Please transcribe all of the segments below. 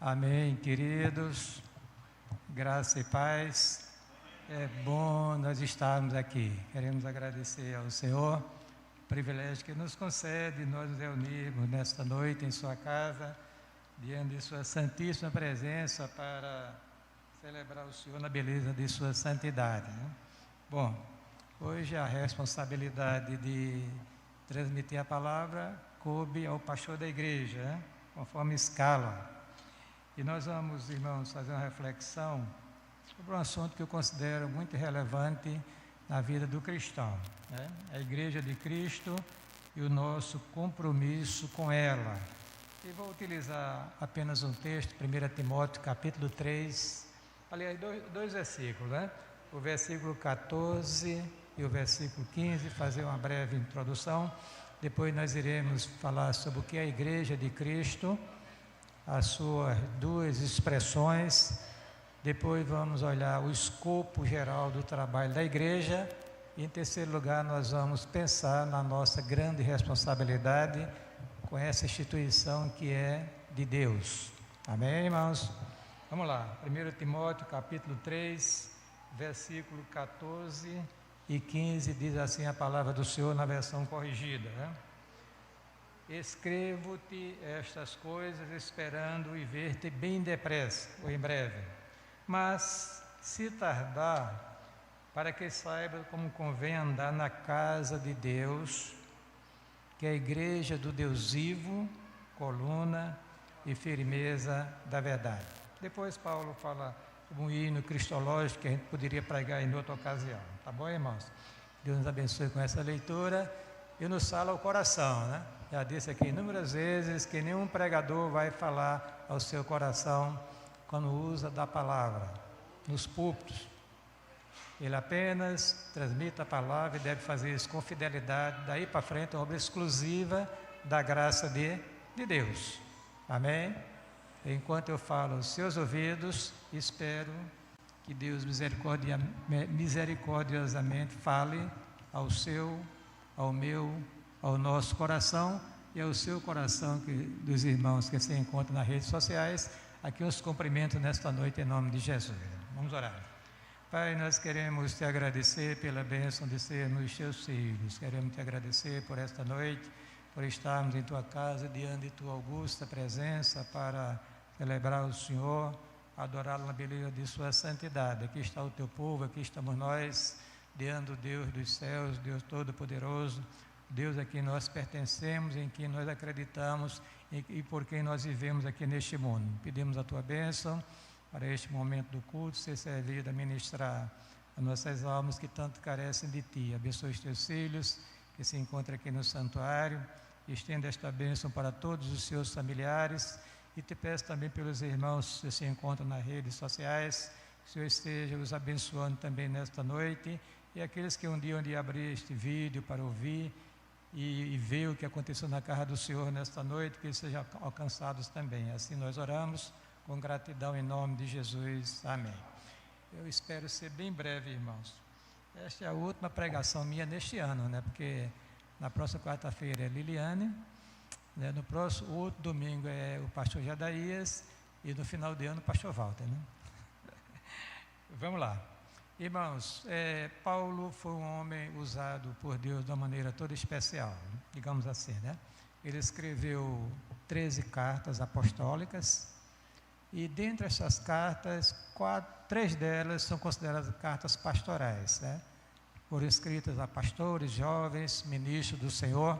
Amém, queridos. Graça e paz. É bom nós estarmos aqui. Queremos agradecer ao Senhor o privilégio que nos concede nós nos reunirmos nesta noite em sua casa, diante de sua santíssima presença para celebrar o Senhor na beleza de sua santidade, né? Bom, hoje a responsabilidade de transmitir a palavra coube ao pastor da igreja, né? Conforme escala. E nós vamos, irmãos, fazer uma reflexão sobre um assunto que eu considero muito relevante na vida do cristão, né? A Igreja de Cristo e o nosso compromisso com ela. E vou utilizar apenas um texto, 1 Timóteo capítulo 3, aliás, dois versículos, né? O versículo 14 e o versículo 15, fazer uma breve introdução. Depois nós iremos falar sobre o que é a Igreja de Cristo, as suas duas expressões. Depois vamos olhar o escopo geral do trabalho da igreja. E em terceiro lugar, nós vamos pensar na nossa grande responsabilidade com essa instituição que é de Deus. Amém, irmãos? Vamos lá, 1 Timóteo capítulo 3, versículo 14 e 15, diz assim a palavra do Senhor na versão corrigida, né? Escrevo-te estas coisas esperando e ver-te bem depressa, ou em breve. Mas, se tardar, para que saiba como convém andar na casa de Deus, que é a igreja do Deus vivo, coluna e firmeza da verdade. Depois Paulo fala sobre um hino cristológico que a gente poderia pregar em outra ocasião. Tá bom, irmãos? Deus nos abençoe com essa leitura e nos fala ao coração, né? Já disse aqui inúmeras vezes que nenhum pregador vai falar ao seu coração quando usa da palavra nos púlpitos. Ele apenas transmite a palavra e deve fazer isso com fidelidade. Daí para frente é uma obra exclusiva da graça de Deus. Amém? Enquanto eu falo aos seus ouvidos, espero que Deus misericordiosamente fale ao seu, ao meu, ao nosso coração e ao seu coração, dos irmãos que se encontram nas redes sociais. Aqui os cumprimentos nesta noite em nome de Jesus. Vamos orar. Pai, nós queremos te agradecer pela bênção de sermos teus filhos. Queremos te agradecer por esta noite, por estarmos em tua casa, diante de tua augusta presença, para celebrar o Senhor, adorá-lo na beleza de sua santidade. Aqui está o teu povo, aqui estamos nós, diante do Deus dos céus, Deus Todo-Poderoso, Deus a quem nós pertencemos, em quem nós acreditamos e por quem nós vivemos aqui neste mundo. Pedimos a tua bênção para este momento do culto, ser servido a ministrar a nossas almas que tanto carecem de ti. Abençoe os teus filhos que se encontram aqui no santuário, estenda esta bênção para todos os seus familiares e te peço também pelos irmãos que se encontram nas redes sociais, que o Senhor esteja os abençoando também nesta noite, e aqueles que um dia abrir este vídeo para ouvir e ver o que aconteceu na casa do Senhor nesta noite, que eles sejam alcançados também. Assim nós oramos com gratidão em nome de Jesus. Amém. Eu espero ser bem breve, irmãos. Esta é a última pregação minha neste ano, né? Porque na próxima quarta-feira é Liliane, né? No próximo outro domingo é o pastor Jadaías e no final de ano o pastor Walter, né? Vamos lá. Irmãos, Paulo foi um homem usado por Deus de uma maneira toda especial, digamos assim, né? Ele escreveu 13 cartas apostólicas e dentre essas cartas, 3 delas são consideradas cartas pastorais, né? Foram escritas a pastores, jovens, ministros do Senhor,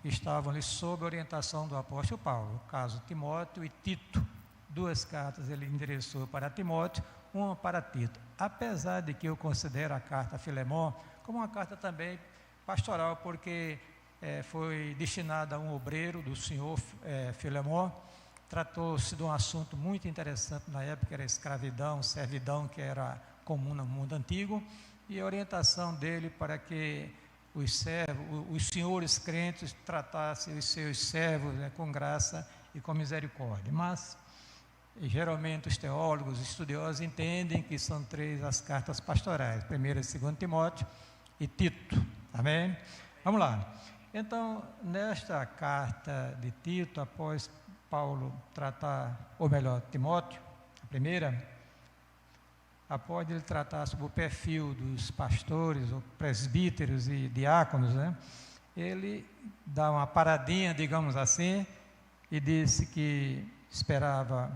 que estavam ali sob a orientação do apóstolo Paulo, no caso Timóteo e Tito. 2 cartas ele endereçou para Timóteo, uma para Tito, apesar de que eu considero a carta a Filemão como uma carta também pastoral, porque foi destinada a um obreiro do senhor Filemão. Tratou-se de um assunto muito interessante na época, que era a escravidão, servidão, que era comum no mundo antigo, e a orientação dele para que os senhores crentes tratassem os seus servos, né, com graça e com misericórdia. Mas e geralmente os teólogos, os estudiosos entendem que são 3 as cartas pastorais, 1 e 2 Timóteo e Tito. Amém? Vamos lá. Então, nesta carta de Tito, após Paulo tratar, ou melhor, Timóteo, a primeira, após ele tratar sobre o perfil dos pastores, ou presbíteros e diáconos, né, ele dá uma paradinha, digamos assim, e disse que esperava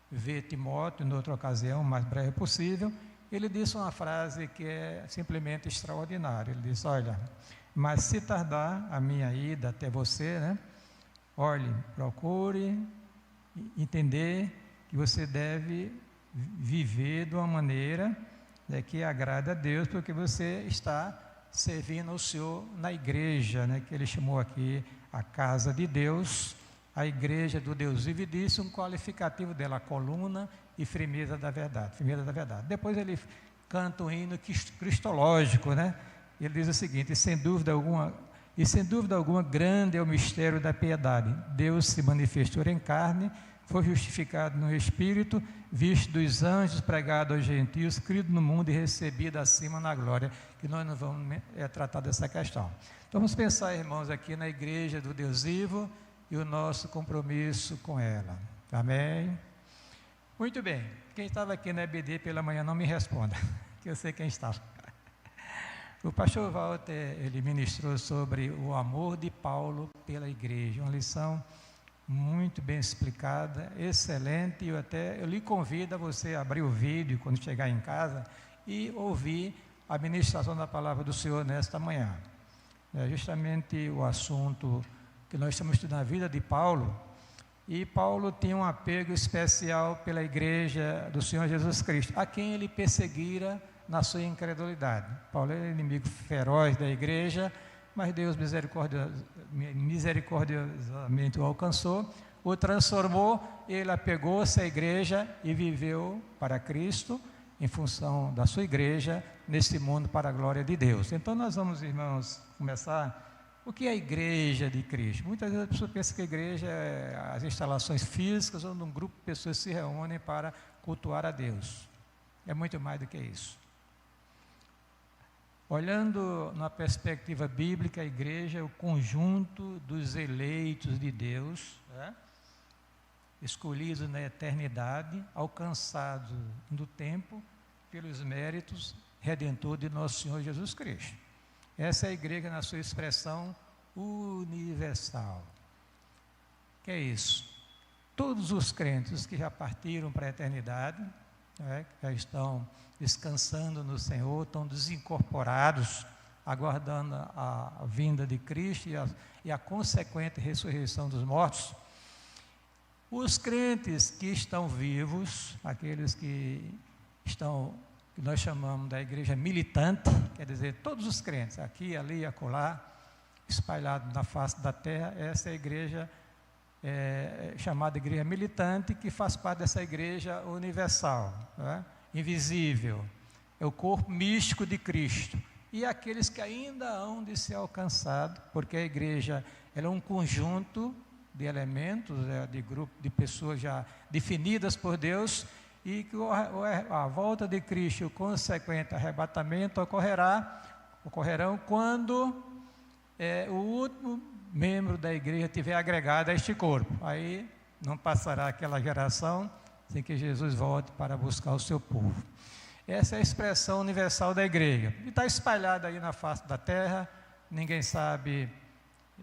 ver Timóteo em outra ocasião, o mais breve possível. Ele disse uma frase que é simplesmente extraordinária. Ele disse: olha, mas se tardar a minha ida até você, né, olhe, procure entender que você deve viver de uma maneira, né, que agrada a Deus, porque você está servindo ao Senhor na igreja, né, que ele chamou aqui a casa de Deus, a igreja do Deus vivo, e disse um qualificativo dela, a coluna e firmeza da verdade, firmeza da verdade. Depois ele canta um hino cristológico, né? Ele diz o seguinte: sem dúvida alguma, grande é o mistério da piedade. Deus se manifestou em carne, foi justificado no Espírito, visto dos anjos, pregado aos gentios, crido no mundo e recebido acima na glória, que nós não vamos tratar dessa questão. Então vamos pensar, irmãos, aqui na igreja do Deus vivo e o nosso compromisso com ela. Amém? Muito bem. Quem estava aqui na EBD pela manhã, não me responda, que eu sei quem estava. O pastor Walter, ele ministrou sobre o amor de Paulo pela igreja, uma lição muito bem explicada, excelente. Eu lhe convido a você abrir o vídeo quando chegar em casa e ouvir a ministração da palavra do Senhor nesta manhã. É justamente o assunto que nós estamos estudando, a vida de Paulo. E Paulo tinha um apego especial pela igreja do Senhor Jesus Cristo, a quem ele perseguira na sua incredulidade. Paulo era inimigo feroz da igreja, mas Deus misericordiosamente o alcançou, o transformou, ele apegou-se à igreja e viveu para Cristo, em função da sua igreja, neste mundo para a glória de Deus. Então nós vamos, irmãos, começar. O que é a igreja de Cristo? Muitas vezes a pessoa pensa que a igreja é as instalações físicas onde um grupo de pessoas se reúnem para cultuar a Deus. É muito mais do que isso. Olhando na perspectiva bíblica, a igreja é o conjunto dos eleitos de Deus, né, escolhidos na eternidade, alcançados no tempo pelos méritos redentores de nosso Senhor Jesus Cristo. Essa é a igreja na sua expressão universal. Que é isso? Todos os crentes que já partiram para a eternidade, né, que já estão descansando no Senhor, estão desincorporados, aguardando a vinda de Cristo e a consequente ressurreição dos mortos. Os crentes que estão vivos, aqueles que nós chamamos da igreja militante, quer dizer, todos os crentes, aqui, ali, acolá, espalhados na face da terra, essa é a igreja chamada igreja militante, que faz parte dessa igreja universal, né? Invisível, é o corpo místico de Cristo. E aqueles que ainda hão de ser alcançados, porque a igreja ela é um conjunto de elementos, de grupo de pessoas já definidas por Deus, e que a volta de Cristo e o consequente arrebatamento ocorrerão quando o último membro da igreja tiver agregado a este corpo. Aí não passará aquela geração sem que Jesus volte para buscar o seu povo. Essa é a expressão universal da igreja. E está espalhada aí na face da terra, ninguém sabe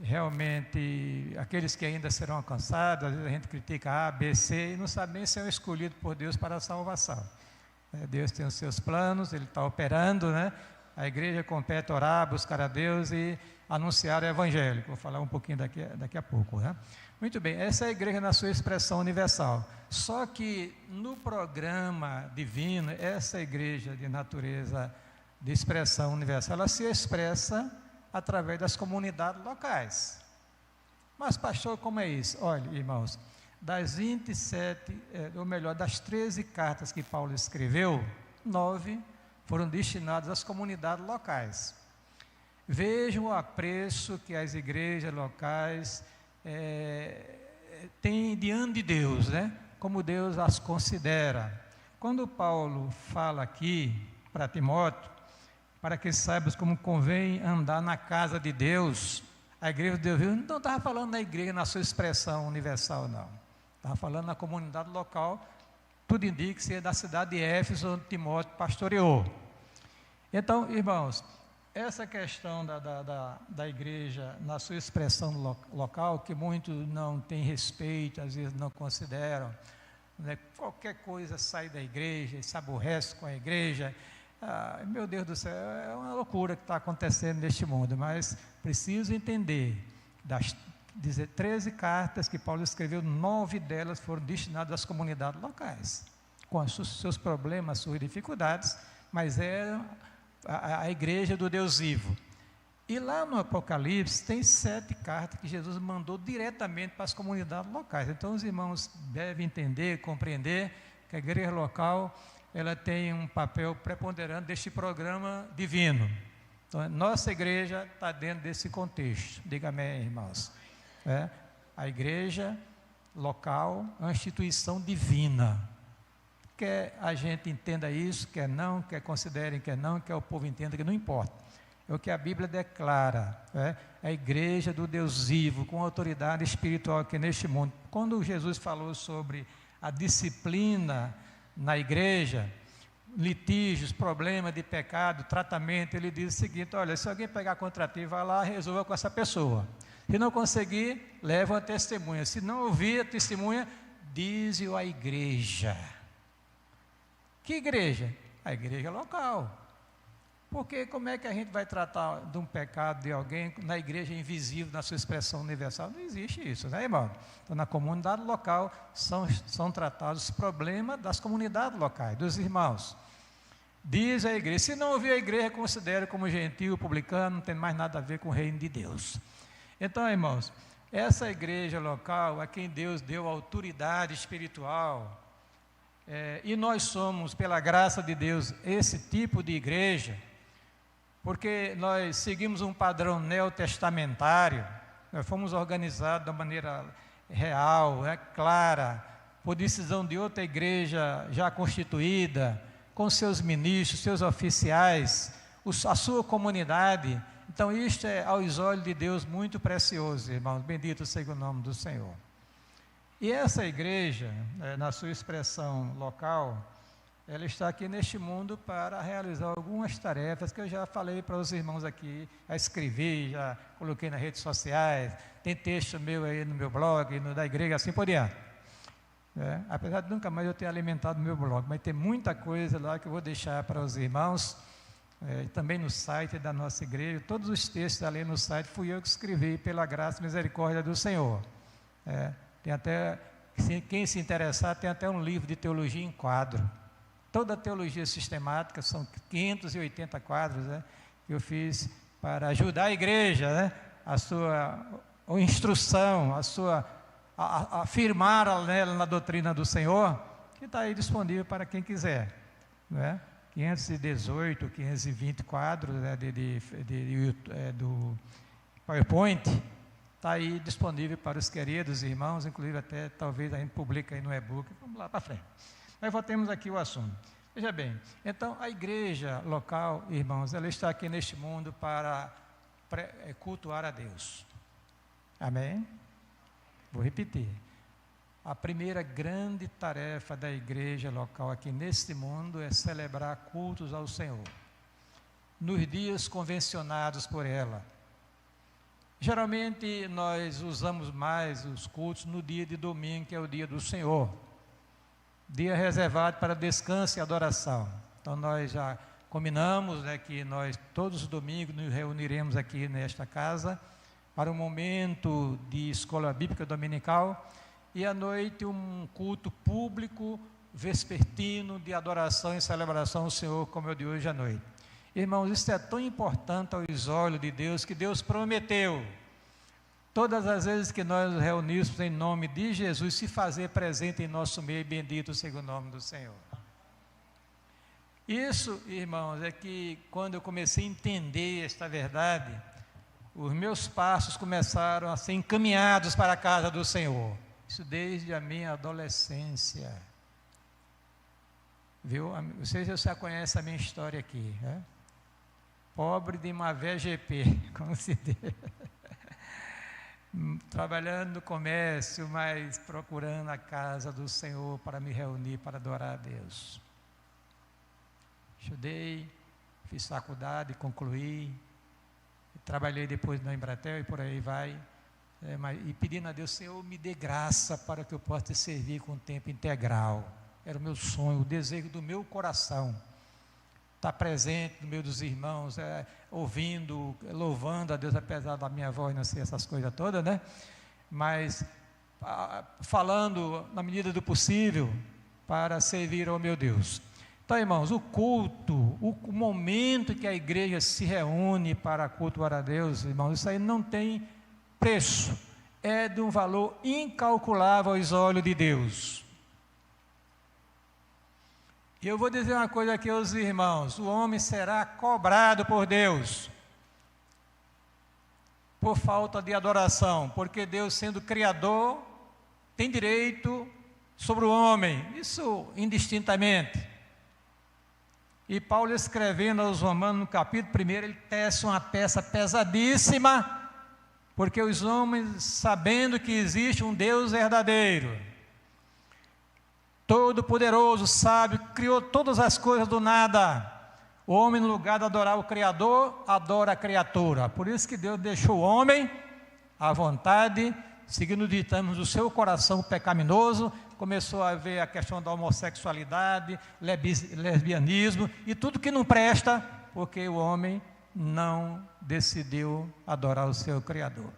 realmente, aqueles que ainda serão alcançados. Às vezes a gente critica A, B, C, e não sabe nem se é escolhido por Deus para a salvação. Deus tem os seus planos, Ele está operando, né? A igreja compete orar, buscar a Deus e anunciar o Evangelho. Vou falar um pouquinho daqui a pouco, né? Muito bem, essa é a igreja na sua expressão universal. Só que no programa divino, essa igreja de natureza de expressão universal, ela se expressa através das comunidades locais. Mas, pastor, como é isso? Olha, irmãos, das 27, das 13 cartas que Paulo escreveu, 9 foram destinadas às comunidades locais. Vejam o apreço que as igrejas locais têm diante de Deus, né? Como Deus as considera. Quando Paulo fala aqui para Timóteo, para que saibas como convém andar na casa de Deus, a igreja de Deus não estava falando da igreja na sua expressão universal, não. Estava falando na comunidade local, tudo indica que seria da cidade de Éfeso, onde Timóteo pastoreou. Então, irmãos, essa questão da igreja, na sua expressão local, que muitos não têm respeito, às vezes não consideram, né? Qualquer coisa sai da igreja, se aborrece com a igreja. Meu Deus do céu, é uma loucura que está acontecendo neste mundo, mas preciso entender, das 13 cartas que Paulo escreveu, 9 delas foram destinadas às comunidades locais, com os seus problemas, suas dificuldades, mas é a igreja do Deus vivo. E lá no Apocalipse tem 7 cartas que Jesus mandou diretamente para as comunidades locais. Então os irmãos devem entender, compreender que a igreja local, ela tem um papel preponderante deste programa divino. Então nossa igreja está dentro desse contexto. Diga amém, irmãos. A igreja local é uma instituição divina. Quer a gente entenda isso, quer não, quer considerem que não, quer o povo entenda que não importa. É o que a Bíblia declara, a igreja do Deus vivo, com autoridade espiritual aqui neste mundo. Quando Jesus falou sobre a disciplina na igreja, litígios, problemas de pecado, tratamento, ele diz o seguinte: olha, se alguém pegar contra ti, vai lá e resolva com essa pessoa. Se não conseguir, leva uma testemunha. Se não ouvir a testemunha, dize-o à igreja. Que igreja? A igreja local. Porque como é que a gente vai tratar de um pecado de alguém na igreja invisível, na sua expressão universal? Não existe isso, né, irmão? Então, na comunidade local, são tratados os problemas das comunidades locais, dos irmãos. Diz a igreja, se não ouvir a igreja, considere como gentil, publicano, não tem mais nada a ver com o reino de Deus. Então, irmãos, essa igreja local, a quem Deus deu autoridade espiritual, e nós somos, pela graça de Deus, esse tipo de igreja, porque nós seguimos um padrão neotestamentário, nós fomos organizados da maneira real, clara, por decisão de outra igreja já constituída, com seus ministros, seus oficiais, a sua comunidade. Então isto é aos olhos de Deus muito precioso, irmãos, bendito seja o nome do Senhor. E essa igreja, na sua expressão local, ela está aqui neste mundo para realizar algumas tarefas que eu já falei para os irmãos aqui, já escrevi, já coloquei nas redes sociais, tem texto meu aí no meu blog, da igreja, assim por diante. Apesar de nunca mais eu ter alimentado o meu blog, mas tem muita coisa lá que eu vou deixar para os irmãos, também no site da nossa igreja. Todos os textos ali no site fui eu que escrevi, pela graça e misericórdia do Senhor. Tem até, quem se interessar, tem até um livro de teologia em quadro. Toda a teologia sistemática, são 580 quadros, que eu fiz para ajudar a igreja, a sua instrução, a afirmar nela na doutrina do Senhor, que está aí disponível para quem quiser. 518, 520 quadros do PowerPoint, está aí disponível para os queridos irmãos, inclusive até talvez a gente publique aí no e-book. Vamos lá para frente. Mas voltemos aqui ao assunto. Veja bem, então a igreja local, irmãos, ela está aqui neste mundo para cultuar a Deus. Amém? Vou repetir. A primeira grande tarefa da igreja local aqui neste mundo é celebrar cultos ao Senhor, nos dias convencionados por ela. Geralmente nós usamos mais os cultos no dia de domingo, que é o dia do Senhor, dia reservado para descanso e adoração. Então nós já combinamos que nós todos os domingos nos reuniremos aqui nesta casa para um momento de escola bíblica dominical e à noite um culto público vespertino de adoração e celebração ao Senhor, como é o de hoje à noite. Irmãos, isso é tão importante aos olhos de Deus, que Deus prometeu, todas as vezes que nós nos reunimos em nome de Jesus, se fazer presente em nosso meio, bendito seja o nome do Senhor. Isso, irmãos, é que quando eu comecei a entender esta verdade, os meus passos começaram a ser encaminhados para a casa do Senhor. Isso desde a minha adolescência. Viu? Vocês já conhecem a minha história aqui, Pobre de uma VGP, como se diz. trabalhando no comércio, mas procurando a casa do Senhor para me reunir, para adorar a Deus. Estudei, fiz faculdade, concluí, trabalhei depois na Embratel e por aí vai, e pedindo a Deus, Senhor, me dê graça para que eu possa te servir com tempo integral. Era o meu sonho, o desejo do meu coração, estar presente no meio dos irmãos, ouvindo, louvando a Deus, apesar da minha voz não ser essas coisas todas, né? Mas falando na medida do possível para servir ao meu Deus. Então, irmãos, o culto, o momento que a igreja se reúne para cultuar a Deus, irmãos, isso aí não tem preço, é de um valor incalculável aos olhos de Deus. E eu vou dizer uma coisa aqui aos irmãos: o homem será cobrado por Deus por falta de adoração, porque Deus, sendo Criador, tem direito sobre o homem, isso indistintamente. E Paulo, escrevendo aos Romanos, no capítulo 1, ele tece uma peça pesadíssima, porque os homens, sabendo que existe um Deus verdadeiro, todo-poderoso, sábio, criou todas as coisas do nada, o homem, no lugar de adorar o Criador, adora a criatura. Por isso que Deus deixou o homem à vontade, seguindo os ditames do seu coração pecaminoso. Começou a ver a questão da homossexualidade, lesbianismo e tudo que não presta, porque o homem não decidiu adorar o seu Criador.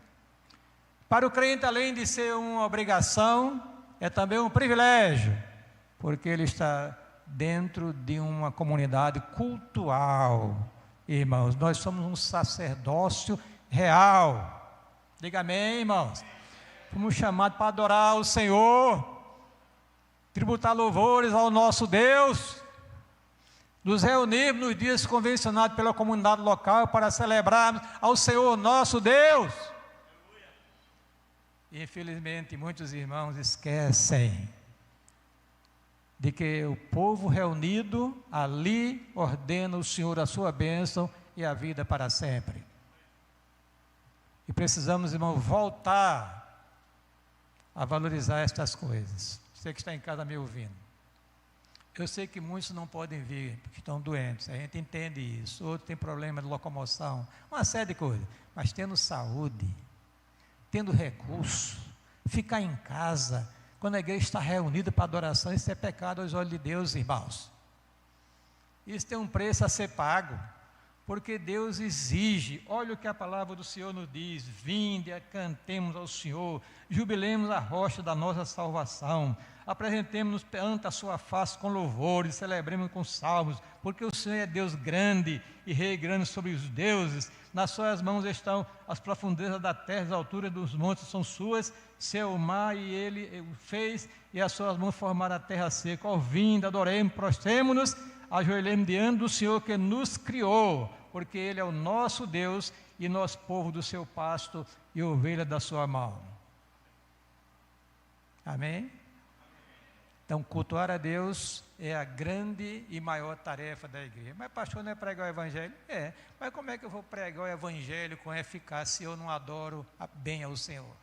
Para o crente, além de ser uma obrigação, é também um privilégio, porque ele está dentro de uma comunidade cultural. Irmãos, nós somos um sacerdócio real. Diga amém, irmãos. Fomos chamados para adorar o Senhor, tributar louvores ao nosso Deus, nos reunirmos nos dias convencionados pela comunidade local para celebrarmos ao Senhor nosso Deus. Infelizmente, muitos irmãos esquecem de que o povo reunido ali ordena o Senhor a sua bênção e a vida para sempre. E precisamos, irmão, voltar a valorizar estas coisas. Você que está em casa me ouvindo, eu sei que muitos não podem vir porque estão doentes, a gente entende isso. Outros têm problema de locomoção, uma série de coisas, mas tendo saúde, tendo recurso, ficar em casa, quando a igreja está reunida para adoração, isso é pecado aos olhos de Deus, irmãos. Isso tem um preço a ser pago, porque Deus exige. Olha o que a palavra do Senhor nos diz: vinde, cantemos ao Senhor, jubilemos a rocha da nossa salvação, apresentemos-nos perante a sua face com louvores, celebremos com salmos, porque o Senhor é Deus grande e Rei grande sobre os deuses. Nas suas mãos estão as profundezas da terra, as alturas dos montes são suas, seu mar e ele o fez, e as suas mãos formaram a terra seca. Ó, vinde, adoremos, prostremo-nos, ajoelhemos diante do Senhor que nos criou, porque Ele é o nosso Deus e nós povo do seu pasto e ovelha da sua mão. Amém? Então, cultuar a Deus é a grande e maior tarefa da igreja. Mas pastor, não é pregar o evangelho? É, mas como é que eu vou pregar o evangelho com eficácia se eu não adoro bem ao Senhor?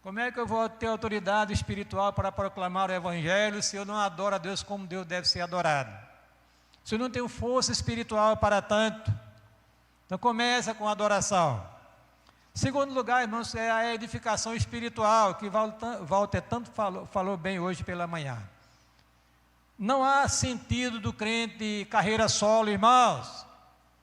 Como é que eu vou ter autoridade espiritual para proclamar o evangelho se eu não adoro a Deus como Deus deve ser adorado? Se eu não tenho força espiritual para tanto? Então começa com a adoração. Segundo lugar, irmãos, é a edificação espiritual, que Walter tanto falou bem hoje pela manhã. Não há sentido do crente carreira solo, irmãos,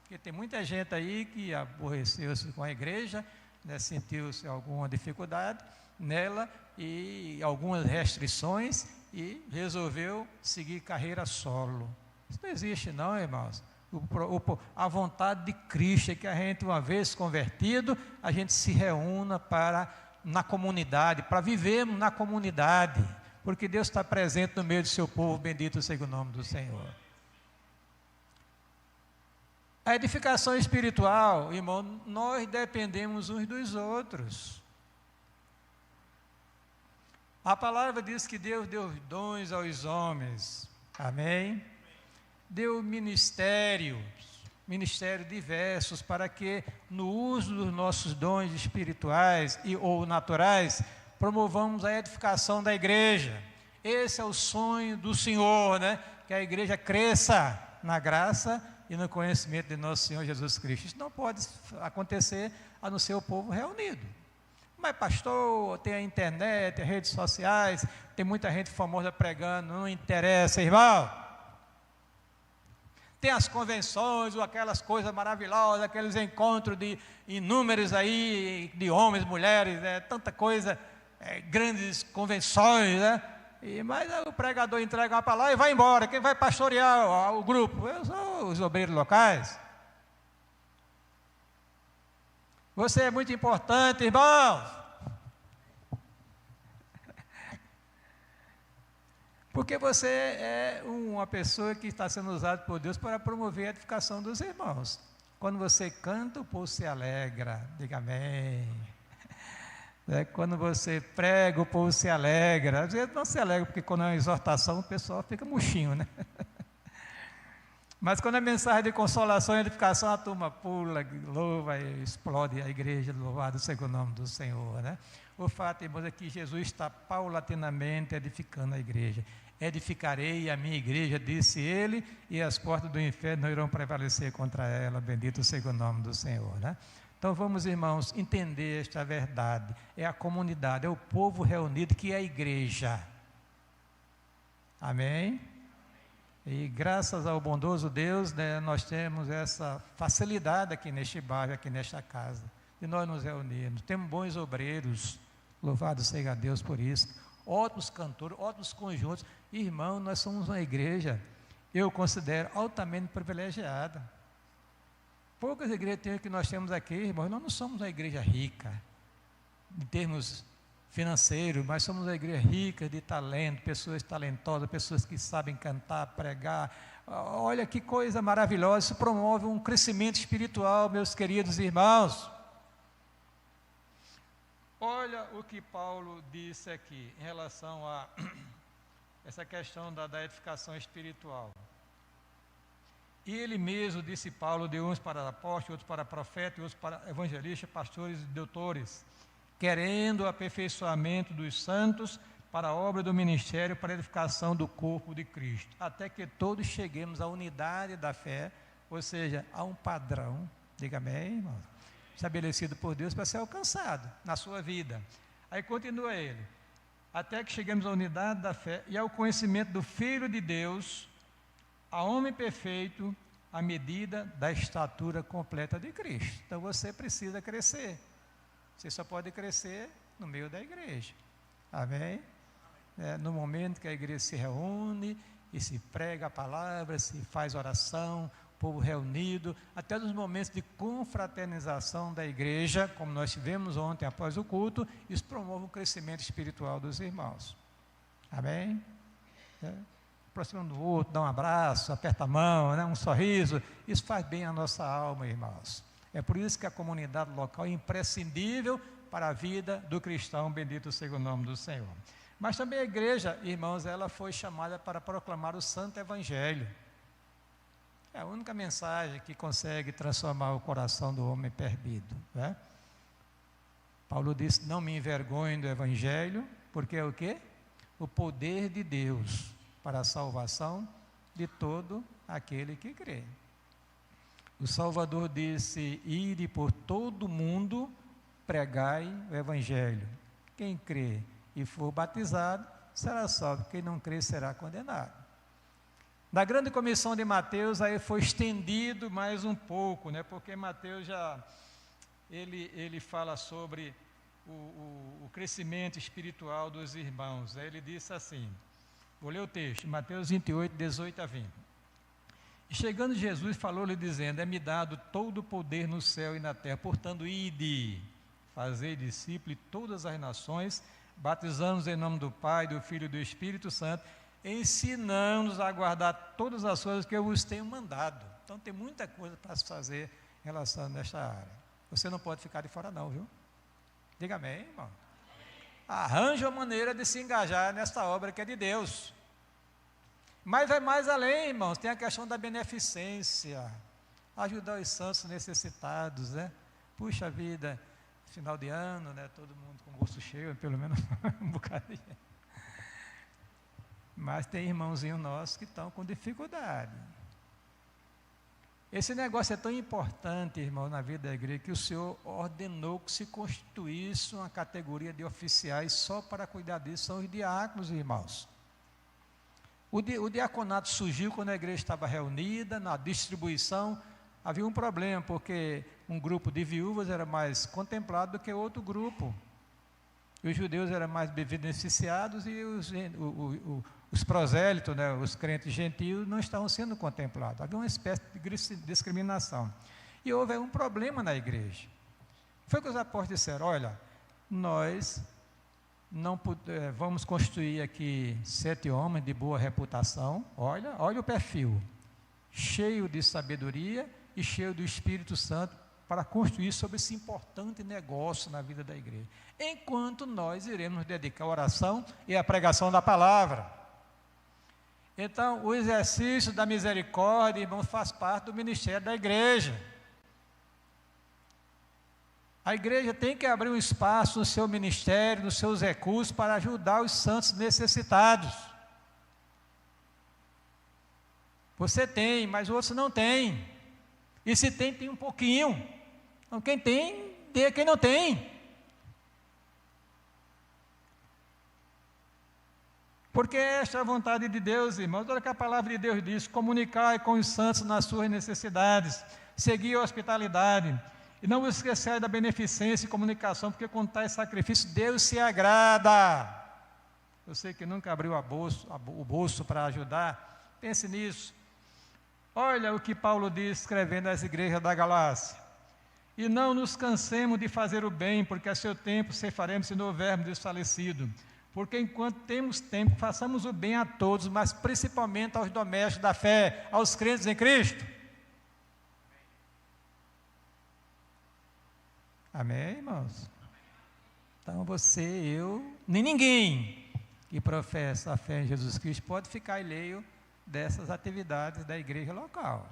porque tem muita gente aí que aborreceu-se com a igreja, né, sentiu-se alguma dificuldade nela e algumas restrições e resolveu seguir carreira solo. Isso não existe não, irmãos. A vontade de Cristo é que a gente, uma vez convertido, a gente se reúna na comunidade, para vivermos na comunidade, porque Deus está presente no meio do seu povo, bendito seja o nome do Senhor. A edificação espiritual, irmão, nós dependemos uns dos outros. A palavra diz que Deus deu dons aos homens, amém? Deu ministérios ministérios diversos, para que no uso dos nossos dons espirituais ou naturais, promovamos a edificação da igreja. Esse é o sonho do Senhor, né? Que a igreja cresça na graça e no conhecimento de nosso Senhor Jesus Cristo. Isso não pode acontecer a não ser o povo reunido. Mas pastor, tem a internet, tem redes sociais, tem muita gente famosa pregando, não interessa, irmão. Tem as convenções, ou aquelas coisas maravilhosas, aqueles encontros de inúmeros aí, de homens, mulheres, tanta coisa, grandes convenções, né? Mas o pregador entrega uma palavra e vai embora. Quem vai pastorear o grupo? Eu sou os obreiros locais. Você é muito importante, irmãos. Porque você é uma pessoa que está sendo usada por Deus para promover a edificação dos irmãos. Quando você canta, o povo se alegra. Diga amém. Quando você prega, o povo se alegra. Às vezes não se alegra, porque quando é uma exortação, o pessoal fica murchinho, né? Mas quando é mensagem de consolação e edificação, a turma pula, louva e explode a igreja, louvado seja o nome do Senhor, né? O fato, irmãos, é que Jesus está paulatinamente edificando a igreja. Edificarei a minha igreja, disse ele, e as portas do inferno não irão prevalecer contra ela, bendito seja o nome do Senhor, né? Então vamos, irmãos, entender esta verdade. É a comunidade, é o povo reunido que é a igreja. Amém? E graças ao bondoso Deus, né, nós temos essa facilidade aqui neste bairro, aqui nesta casa, de nós nos reunirmos. Temos bons obreiros, louvado seja Deus por isso, ótimos cantores, ótimos conjuntos. Irmão, nós somos uma igreja, eu considero altamente privilegiada. Poucas igrejas que nós temos aqui, irmãos, nós não somos uma igreja rica, em termos financeiros, mas somos uma igreja rica de talento, pessoas talentosas, pessoas que sabem cantar, pregar. Olha que coisa maravilhosa, isso promove um crescimento espiritual, meus queridos irmãos. Olha o que Paulo disse aqui, em relação a essa questão da edificação espiritual. E ele mesmo, disse Paulo, de uns para apóstolos, outros para profetas, outros para evangelistas, pastores e doutores, querendo o aperfeiçoamento dos santos para a obra do ministério, para a edificação do corpo de Cristo, até que todos cheguemos à unidade da fé, ou seja, a um padrão, diga amém, irmão, estabelecido por Deus para ser alcançado na sua vida. Aí continua ele, até que cheguemos à unidade da fé e ao conhecimento do Filho de Deus, a homem perfeito, à medida da estatura completa de Cristo. Então você precisa crescer. Você só pode crescer no meio da igreja. Amém? No momento que a igreja se reúne e se prega a palavra, se faz oração, povo reunido, até nos momentos de confraternização da igreja, como nós tivemos ontem após o culto, isso promove o crescimento espiritual dos irmãos. Amém? Aproxima um do outro, dá um abraço, aperta a mão, né, um sorriso, isso faz bem à nossa alma, irmãos. É por isso que a comunidade local é imprescindível para a vida do cristão, bendito seja o nome do Senhor. Mas também a igreja, irmãos, ela foi chamada para proclamar o Santo Evangelho. É a única mensagem que consegue transformar o coração do homem perdido, né? Paulo disse, não me envergonhe do Evangelho, porque é o quê? O poder de Deus para a salvação de todo aquele que crê. O Salvador disse, ide por todo o mundo, pregai o Evangelho. Quem crê e for batizado, será salvo. Quem não crê, será condenado. Na grande comissão de Mateus, aí foi estendido mais um pouco, né? Porque Mateus ele fala sobre o crescimento espiritual dos irmãos. Aí ele disse assim, vou ler o texto, Mateus 28, 18 a 20. E chegando Jesus, falou-lhe dizendo, é-me dado todo o poder no céu e na terra, portanto, ide, fazei discípulos de todas as nações, batizando-os em nome do Pai, do Filho e do Espírito Santo, ensinando-os a guardar todas as coisas que eu vos tenho mandado. Então tem muita coisa para se fazer em relação a esta área. Você não pode ficar de fora não, viu? Diga amém, irmão. Arranja uma maneira de se engajar nesta obra que é de Deus. Mas vai mais além, irmãos, tem a questão da beneficência. ajudar os santos necessitados, né? Puxa vida, final de ano, né? Todo mundo com o bolso cheio, pelo menos um bocadinho. Mas tem irmãozinhos nossos que estão com dificuldade. Esse negócio é tão importante, irmão, na vida da igreja, que o Senhor ordenou que se constituísse uma categoria de oficiais só para cuidar disso, são os diáconos, irmãos. O diaconato surgiu quando a igreja estava reunida, na distribuição, havia um problema, porque um grupo de viúvas era mais contemplado do que outro grupo. E os judeus eram mais beneficiados e os prosélitos, né, os crentes gentios, não estavam sendo contemplados. Havia uma espécie de discriminação. E houve um problema na igreja. Foi que os apóstolos disseram: olha, nós não vamos constituir aqui 7 homens de boa reputação, olha o perfil, cheio de sabedoria e cheio do Espírito Santo, para construir sobre esse importante negócio na vida da igreja, enquanto nós iremos nos dedicar à oração e à pregação da palavra. Então, o exercício da misericórdia, irmãos, faz parte do ministério da igreja. A igreja tem que abrir um espaço no seu ministério, nos seus recursos, para ajudar os santos necessitados. Você tem, mas outros não têm. E se tem, tem um pouquinho. Então, quem tem, dê a quem não tem. Porque esta é a vontade de Deus, irmãos. Olha o que a palavra de Deus diz: comunicar com os santos nas suas necessidades, seguir a hospitalidade, e não vos esquecer da beneficência e comunicação, porque com tais sacrifícios Deus se agrada. Você que nunca abriu o bolso para ajudar, pense nisso. Olha o que Paulo diz, escrevendo às igrejas da Galácia: e não nos cansemos de fazer o bem, porque a seu tempo ceifaremos se não houvermos desfalecido. Porque enquanto temos tempo, façamos o bem a todos, mas principalmente aos domésticos da fé, aos crentes em Cristo. Amém, irmãos? Então você, eu, nem ninguém que professa a fé em Jesus Cristo pode ficar alheio dessas atividades da igreja local.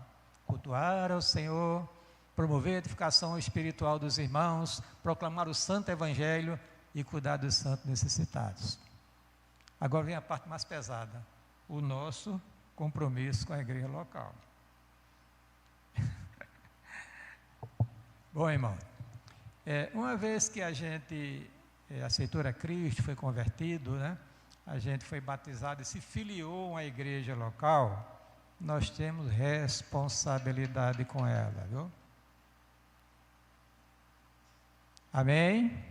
Cultuar ao Senhor, promover a edificação espiritual dos irmãos, proclamar o santo evangelho e cuidar dos santos necessitados. Agora vem a parte mais pesada: o nosso compromisso com a igreja local. Bom, irmão, uma vez que a gente aceitou a Cristo, foi convertido, né? A gente foi batizado e se filiou a uma igreja local, nós temos responsabilidade com ela, viu? Amém?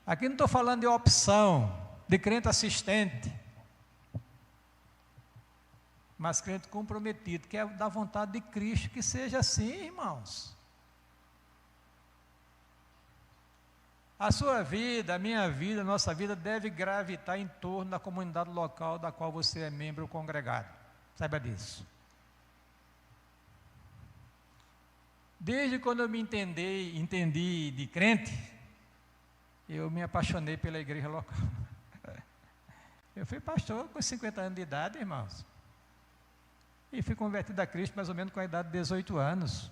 Aqui não estou falando de opção, de crente assistente, mas crente comprometido, que é da vontade de Cristo que seja assim, irmãos. A sua vida, a minha vida, a nossa vida deve gravitar em torno da comunidade local da qual você é membro congregado. Saiba disso. Desde quando eu me entendi de crente, eu me apaixonei pela igreja local. Eu fui pastor com 50 anos de idade, irmãos. E fui convertido a Cristo mais ou menos com a idade de 18 anos.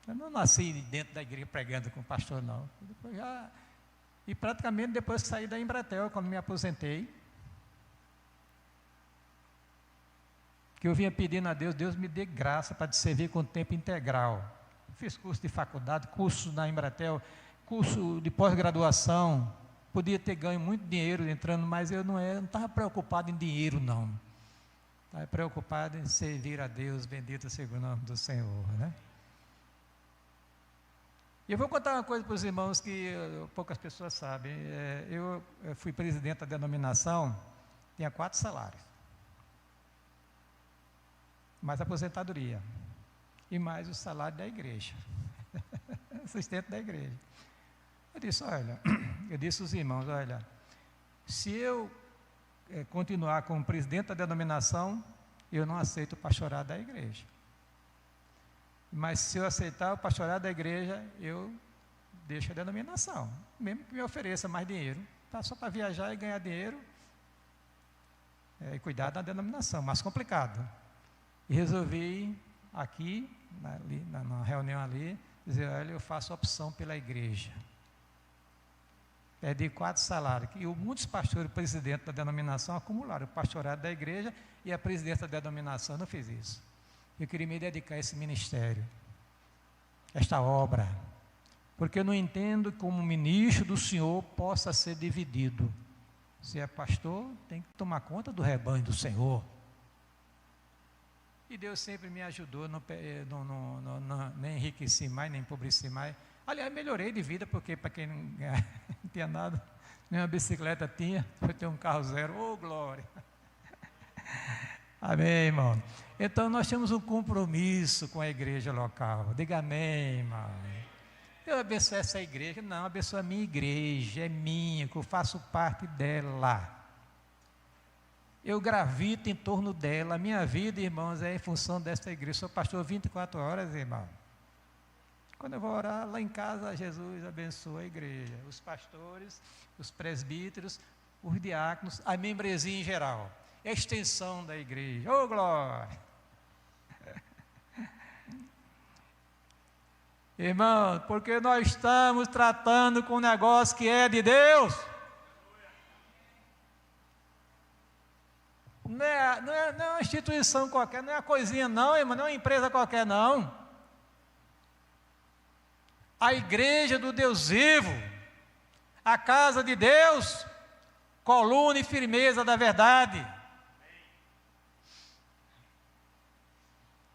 Eu não nasci dentro da igreja pregando com pastor, não. E praticamente depois que saí da Embratel, quando me aposentei, que eu vinha pedindo a Deus, Deus me dê graça para te servir com tempo integral. Fiz curso de faculdade, curso na Embratel, curso de pós-graduação. Podia ter ganho muito dinheiro entrando, mas eu não estava preocupado em dinheiro, não. Estava preocupado em servir a Deus, bendito seja o nome do Senhor, né? E eu vou contar uma coisa para os irmãos que poucas pessoas sabem. Eu fui presidente da denominação, tinha 4 salários. Mais aposentadoria. E mais o salário da igreja. Sustento da igreja. Eu disse aos irmãos, olha, se eu continuar como presidente da denominação, eu não aceito o pastorado da igreja. Mas se eu aceitar o pastorado da igreja, eu deixo a denominação, mesmo que me ofereça mais dinheiro, tá? Só para viajar e ganhar dinheiro e cuidar da denominação, mais complicado. E resolvi aqui, na reunião ali, dizer, olha, eu faço opção pela igreja. Perdi 4 salários. E muitos pastores, presidentes da denominação, acumularam o pastorado da igreja e a presidência da denominação não fez isso. Eu queria me dedicar a esse ministério, esta obra, porque eu não entendo como ministro do Senhor possa ser dividido. Se é pastor, tem que tomar conta do rebanho do Senhor. E Deus sempre me ajudou, não nem enriqueci mais, nem empobreci mais. Aliás, melhorei de vida, porque para quem não tinha nada, nem uma bicicleta tinha, foi ter um carro zero, ô glória! Amém, irmão? Então nós temos um compromisso com a igreja local. Diga amém, irmão. Eu abençoo essa igreja? Não, abençoo a minha igreja, é minha, que eu faço parte dela. Eu gravito em torno dela. A minha vida, irmãos, é em função desta igreja. Sou pastor 24 horas, irmão. Quando eu vou orar lá em casa, Jesus abençoa a igreja, os pastores, os presbíteros, os diáconos, a membresia em geral, a extensão da igreja. Ô, glória! Irmão, porque nós estamos tratando com um negócio que é de Deus. Não é uma instituição qualquer, não é uma coisinha não, irmão, não é uma empresa qualquer não. A igreja do Deus vivo, a casa de Deus, coluna e firmeza da verdade.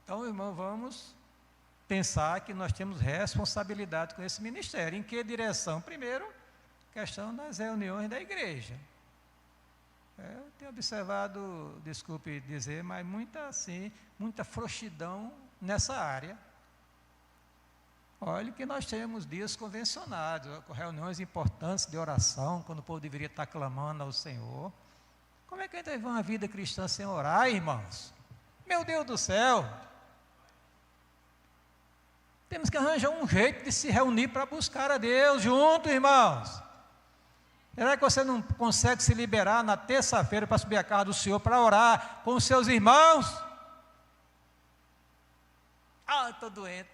Então, irmão, vamos pensar que nós temos responsabilidade com esse ministério. Em que direção? Primeiro, questão das reuniões da igreja. Eu tenho observado, desculpe dizer, mas muita frouxidão nessa área. Olha que nós temos dias convencionados, com reuniões importantes de oração, quando o povo deveria estar clamando ao Senhor. Como é que a gente vai viver uma vida cristã sem orar, irmãos? Meu Deus do céu! Temos que arranjar um jeito de se reunir para buscar a Deus junto, irmãos. Será que você não consegue se liberar na terça-feira para subir a casa do Senhor para orar com os seus irmãos? Ah, estou doente.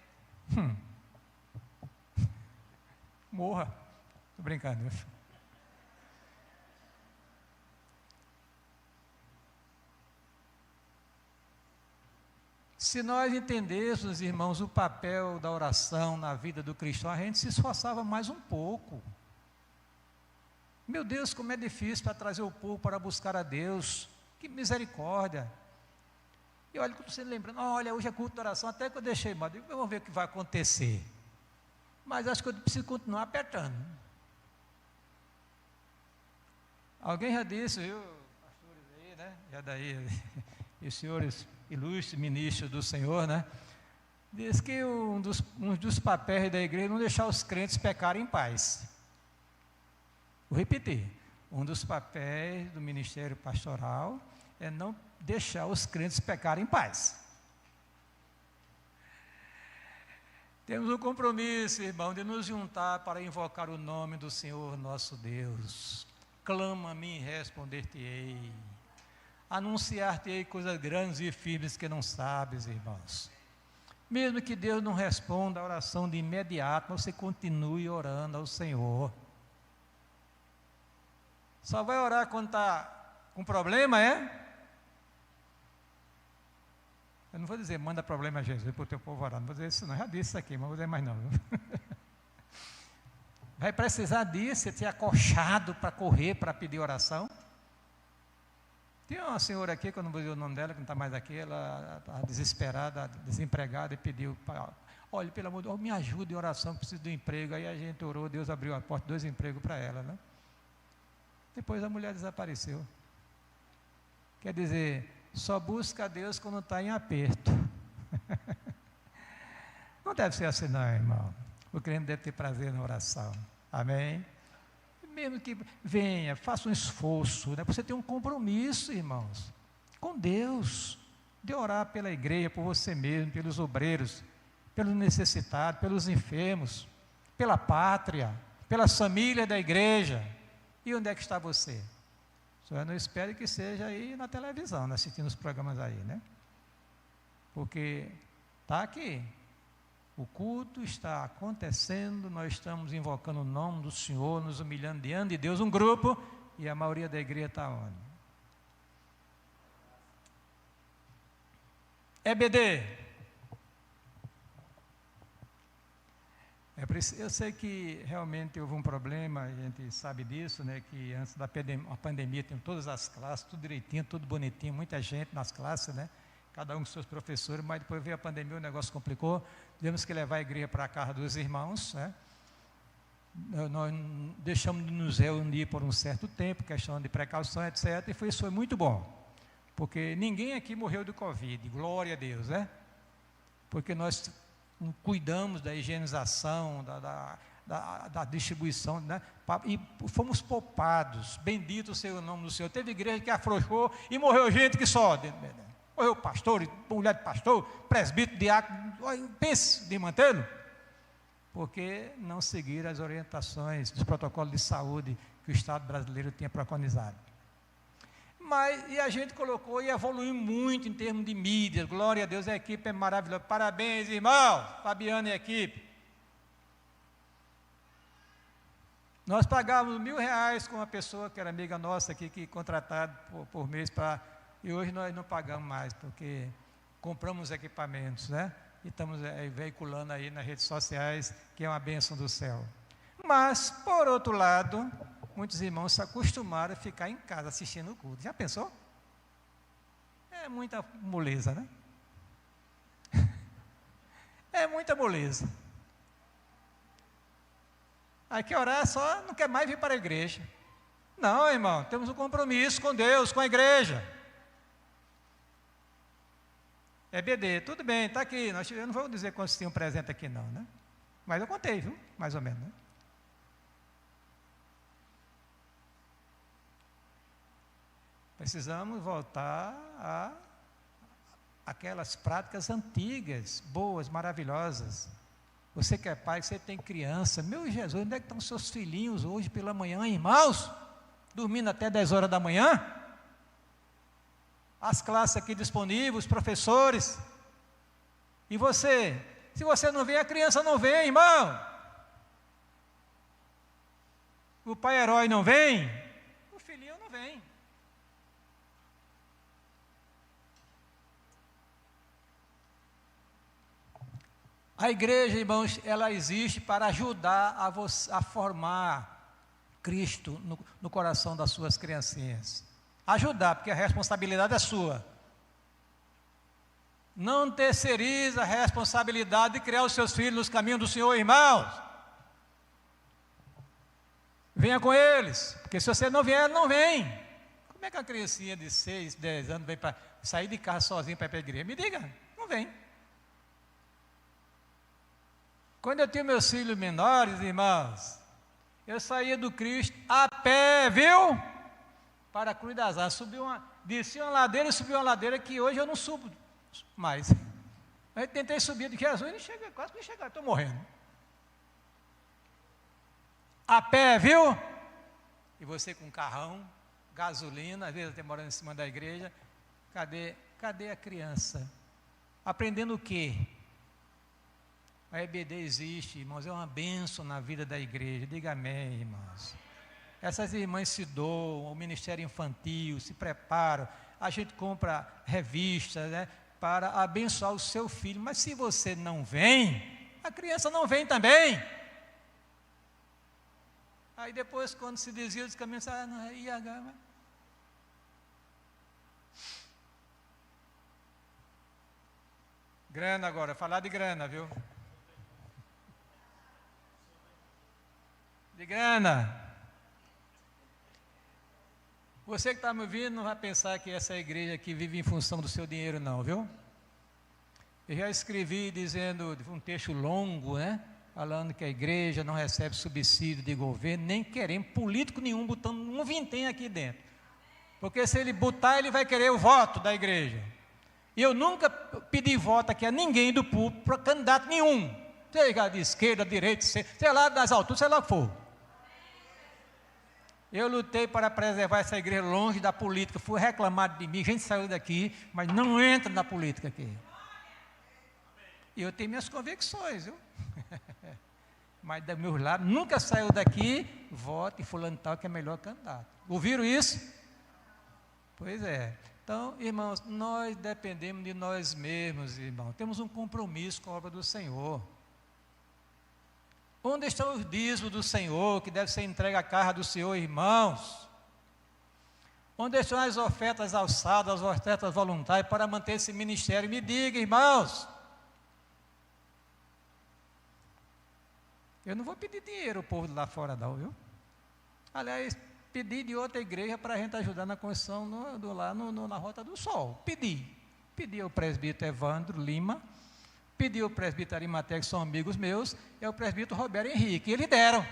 Morra. Estou brincando. Se nós entendêssemos, irmãos, o papel da oração na vida do cristão, a gente se esforçava mais um pouco. Meu Deus, como é difícil para trazer o povo para buscar a Deus. Que misericórdia. E olha, estou sempre lembrando, olha, hoje é culto de oração, até que eu deixei, mas eu vou ver o que vai acontecer. Mas acho que eu preciso continuar apertando. Alguém já disse, viu, pastores aí, né? Já daí, e os senhores ilustres ministros do Senhor, né? Diz que um dos papéis da igreja é não deixar os crentes pecarem em paz. Vou repetir, um dos papéis do ministério pastoral é não deixar os crentes pecarem em paz. Temos um compromisso, irmão, de nos juntar para invocar o nome do Senhor nosso Deus. Clama-me e responder-te-ei. Anunciar-te-ei coisas grandes e firmes que não sabes, irmãos. Mesmo que Deus não responda a oração de imediato, você continue orando ao Senhor. Só vai orar quando está com problema, é? Eu não vou dizer, manda problema a Jesus para o teu povo orar. Não vou dizer isso não, já disse isso aqui, mas não vou dizer mais não. Vai precisar disso, ser acochado para correr, para pedir oração? Tem uma senhora aqui, que eu não vou dizer o nome dela, que não está mais aqui, ela está desesperada, desempregada, e pediu, olha, pelo amor de Deus, me ajude em oração, preciso de um emprego. Aí a gente orou, Deus abriu a porta, 2 empregos para ela, né? Depois a mulher desapareceu. Quer dizer, só busca a Deus quando está em aperto. Não deve ser assim não, irmão. O crente deve ter prazer na oração. Amém? Mesmo que venha, faça um esforço, né? Você tem um compromisso, irmãos, com Deus, de orar pela igreja, por você mesmo, pelos obreiros, pelos necessitados, pelos enfermos, pela pátria, pelas famílias da igreja. E onde é que está você? Só não espere que seja aí na televisão, assistindo os programas aí, né? Porque Está aqui. O culto está acontecendo, nós estamos invocando o nome do Senhor, nos humilhando diante de Deus, um grupo, e a maioria da igreja está onde? EBD. Eu sei que realmente houve um problema, a gente sabe disso, né, que antes da pandemia tem todas as classes, tudo direitinho, tudo bonitinho, muita gente nas classes, né? Cada um com seus professores, mas depois veio a pandemia, o negócio complicou, tivemos que levar a igreja para a casa dos irmãos, né? Nós deixamos de nos reunir por um certo tempo, questão de precaução, etc., e isso foi muito bom, porque ninguém aqui morreu do Covid, glória a Deus, né? Porque nós cuidamos da higienização, da distribuição, né? E fomos poupados, bendito seja o nome do Senhor. Teve igreja que afrouxou e morreu gente que só... Morreu pastor, mulher de pastor, presbítero, diácono, pense de mantê-lo, porque não seguiram as orientações dos protocolos de saúde que o Estado brasileiro tinha preconizado. E a gente colocou e evoluiu muito em termos de mídia, glória a Deus, a equipe é maravilhosa, parabéns irmão, Fabiano e a equipe. Nós pagávamos R$1.000 com uma pessoa que era amiga nossa aqui, que contratada por mês e hoje nós não pagamos mais, porque compramos equipamentos, né? E estamos veiculando aí nas redes sociais, que é uma bênção do céu. Mas, por outro lado, muitos irmãos se acostumaram a ficar em casa assistindo o culto. Já pensou? É muita moleza, né? É muita moleza. Aí que orar só não quer mais vir para a igreja. Não, irmão, temos um compromisso com Deus, com a igreja. EBD, tudo bem, está aqui. Eu não vou dizer quantos tinham presente aqui não, né? Mas eu contei, viu? Mais ou menos, né? Precisamos voltar a aquelas práticas antigas, boas, maravilhosas. Você que é pai, você tem criança. Meu Jesus, onde é que estão seus filhinhos hoje pela manhã, irmãos? Dormindo até 10 horas da manhã? As classes aqui disponíveis, os professores. E você? Se você não vem, a criança não vem, irmão. O pai herói não vem, o filhinho não vem. A igreja, irmãos, ela existe para ajudar a formar Cristo no coração das suas criancinhas. Ajudar, porque a responsabilidade é sua. Não terceirize a responsabilidade de criar os seus filhos nos caminhos do Senhor, irmãos. Venha com eles, porque se você não vier, não vem. Como é que a criancinha de 6, 10 anos vem para sair de casa sozinha para ir para a igreja? Me diga, não vem. Quando eu tinha meus filhos menores, irmãos, eu saía do Cristo a pé, viu? Para a Cruz das Armas, descia uma ladeira e subi uma ladeira que hoje eu não subo mais. Eu tentei subir de Jesus e não cheguei, quase não cheguei, estou morrendo. A pé, viu? E você com carrão, gasolina, às vezes até morando em cima da igreja, cadê a criança? Aprendendo o quê? A EBD existe, irmãos, é uma bênção na vida da igreja, diga amém, irmãos. Essas irmãs se doam, o ministério infantil, se preparam, a gente compra revistas, né, para abençoar o seu filho, mas se você não vem, a criança não vem também. Aí depois, quando se desvia dos caminhos, não, IH, mas... Grana agora, falar de grana, viu? De grana. Você que está me ouvindo não vai pensar que essa igreja aqui vive em função do seu dinheiro não, viu? Eu já escrevi dizendo, um texto longo, né? Falando que a igreja não recebe subsídio de governo, nem queremos político nenhum botando um vintém aqui dentro. Porque se ele botar, ele vai querer o voto da igreja. E eu nunca pedi voto aqui a ninguém do público, para candidato nenhum. Seja de esquerda, direita, sei lá, das alturas, sei lá o que for. Eu lutei para preservar essa igreja longe da política, fui reclamado de mim, gente saiu daqui, mas não entra na política aqui. E eu tenho minhas convicções, viu? Mas do meu lado, nunca saiu daqui, vote fulano tal que é melhor candidato. Ouviram isso? Pois é. Então, irmãos, nós dependemos de nós mesmos, irmãos. Temos um compromisso com a obra do Senhor. Onde estão os dízimos do Senhor, que deve ser entregue à casa do Senhor, irmãos? Onde estão as ofertas alçadas, as ofertas voluntárias para manter esse ministério? Me diga, irmãos. Eu não vou pedir dinheiro ao povo de lá fora não, viu? Aliás, pedi de outra igreja para a gente ajudar na construção na Rota do Sol. Pedi ao presbítero Evandro Lima, pedi ao presbítero Arimateia, que são amigos meus, e ao presbítero Roberto Henrique, e eles deram.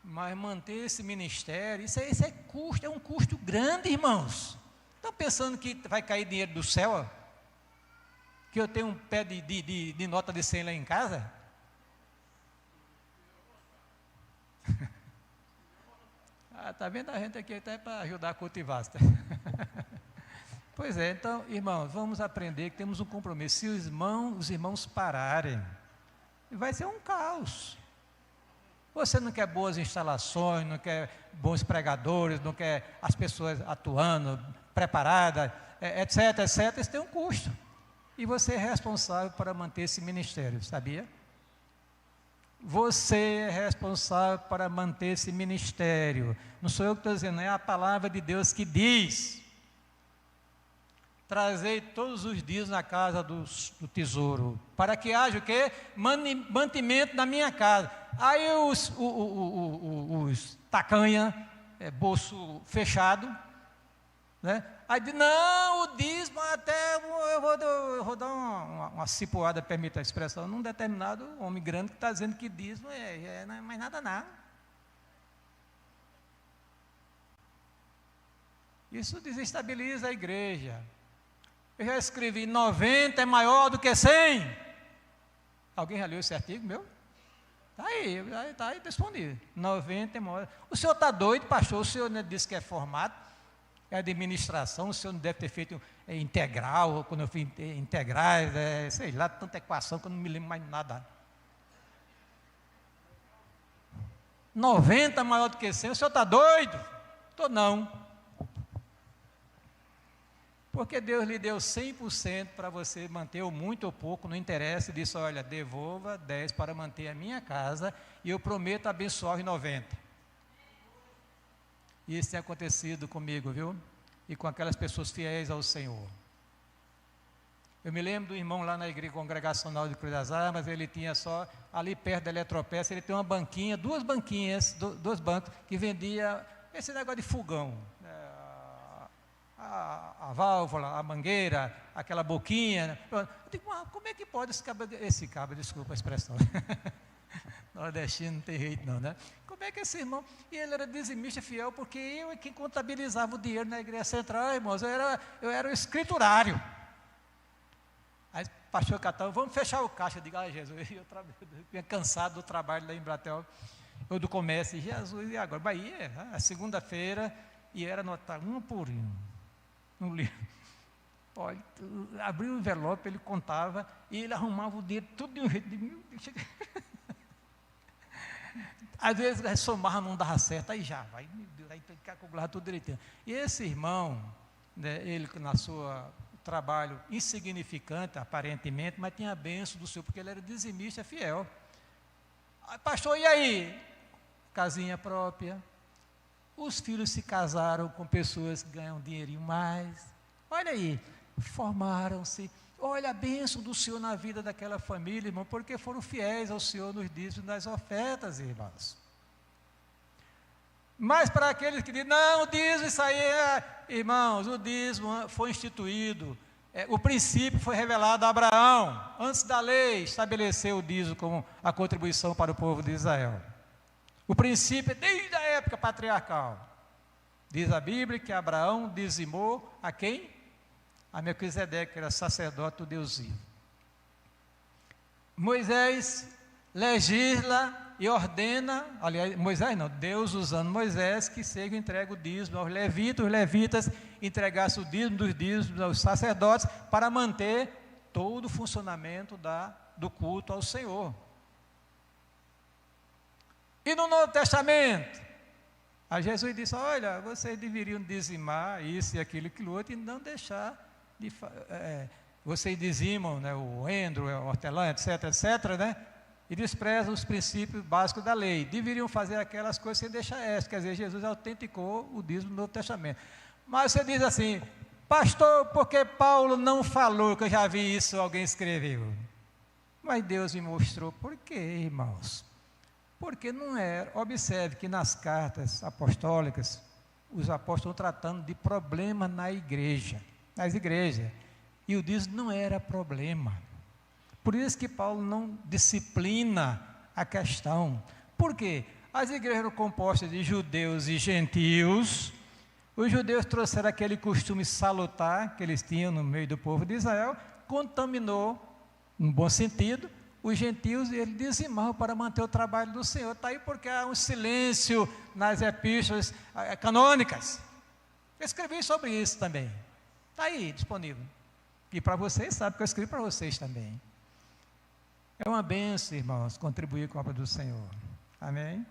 Mas manter esse ministério, isso é um custo grande, irmãos. Estão pensando que vai cair dinheiro do céu? Que eu tenho um pé de nota de 100 lá em casa? Está vendo a gente aqui até para ajudar a cultivar. Pois é, então, irmãos, vamos aprender que temos um compromisso. Se os irmãos pararem, vai ser um caos. Você não quer boas instalações, não quer bons pregadores, não quer as pessoas atuando, preparadas, etc, etc. Isso tem um custo. E você é responsável para manter esse ministério, sabia? Você é responsável para manter esse ministério. Não sou eu que estou dizendo, é a palavra de Deus que diz: trazei todos os dias na casa do tesouro, para que haja o quê? Mantimento na minha casa. Aí os tacanha, bolso fechado, né? Aí diz, não, o dízimo até eu vou dar uma cipoada, permita a expressão, num determinado homem grande que está dizendo que dízimo não é mais nada não. Isso desestabiliza a igreja. Eu já escrevi, 90 é maior do que 100. Alguém já leu esse artigo meu? Está aí disponível. 90 é maior. O senhor está doido, pastor? O senhor disse que é formado, é administração, o senhor não deve ter feito integral, quando eu fiz integrais, sei lá, tanta equação que eu não me lembro mais nada. 90 maior do que 100, o senhor está doido? Estou não. Porque Deus lhe deu 100% para você manter o muito ou pouco, não interessa, e disse, olha, devolva 10 para manter a minha casa, e eu prometo abençoar os 90. E isso tem acontecido comigo, viu? E com aquelas pessoas fiéis ao Senhor. Eu me lembro do irmão lá na igreja congregacional de Cruz das Armas, ele tinha só, ali perto da Eletropeça, ele tem uma banquinha, dois bancos, que vendia esse negócio de fogão. A válvula, a mangueira, aquela boquinha. Né? Eu digo, como é que pode esse cabo, desculpa a expressão. Nordestino não tem jeito não, né? Como é que esse irmão, e ele era dizimista fiel, porque eu é quem contabilizava o dinheiro na igreja central, irmãos, eu era o escriturário. Aí, pastor Catão, vamos fechar o caixa, eu digo, Jesus, eu vinha cansado do trabalho lá em Bratel, ou do comércio, Jesus, e agora? Bahia, a segunda-feira, e era anotar um por um, no livro. Olha, abriu o envelope, ele contava, e ele arrumava o dinheiro tudo de um jeito, às vezes somava, não dava certo, aí já vai, meu Deus, aí calculava tudo direitinho. E esse irmão, né, ele na sua trabalho insignificante, aparentemente, mas tinha a bênção do Senhor, porque ele era dizimista fiel. Pastor, e aí? Casinha própria. Os filhos se casaram com pessoas que ganham dinheirinho mais. Olha aí, formaram-se. Olha a bênção do Senhor na vida daquela família, irmão, porque foram fiéis ao Senhor nos dízimos e nas ofertas, irmãos. Mas para aqueles que dizem, não, o dízimo, isso aí irmãos, o dízimo foi instituído, o princípio foi revelado a Abraão, antes da lei, estabeleceu o dízimo como a contribuição para o povo de Israel. O princípio é desde a época patriarcal. Diz a Bíblia que Abraão dizimou a quem? A Melquisedeque, que era sacerdote do Deus vivo. Moisés legisla e ordena, aliás, Moisés não, Deus usando Moisés, que seja entregue o dízimo aos levitas, os levitas entregassem o dízimo dos dízimos aos sacerdotes, para manter todo o funcionamento do culto ao Senhor. E no Novo Testamento, a Jesus disse, olha, vocês deveriam dizimar isso e aquilo e aquilo outro, e não deixar de vocês dizimam, né, o endro, a hortelã, etc, né, e desprezam os princípios básicos da lei. Deveriam fazer aquelas coisas sem deixar essa. Quer dizer, Jesus autenticou o dízimo do Novo Testamento. Mas você diz assim, pastor, por que Paulo não falou, que eu já vi isso, alguém escreveu? Mas Deus me mostrou por quê, irmãos? Porque não era, observe que nas cartas apostólicas, os apóstolos estão tratando de problemas nas igrejas, e o dízimo não era problema. Por isso que Paulo não disciplina a questão. Por quê? As igrejas eram compostas de judeus e gentios. Os judeus trouxeram aquele costume salutar que eles tinham no meio do povo de Israel, contaminou, no bom sentido, os gentios, e eles dizimavam para manter o trabalho do Senhor. Está aí porque há um silêncio nas epístolas canônicas. Eu escrevi sobre isso também. Está aí, disponível. E para vocês, sabe que eu escrevi para vocês também. É uma bênção, irmãos, contribuir com a obra do Senhor. Amém?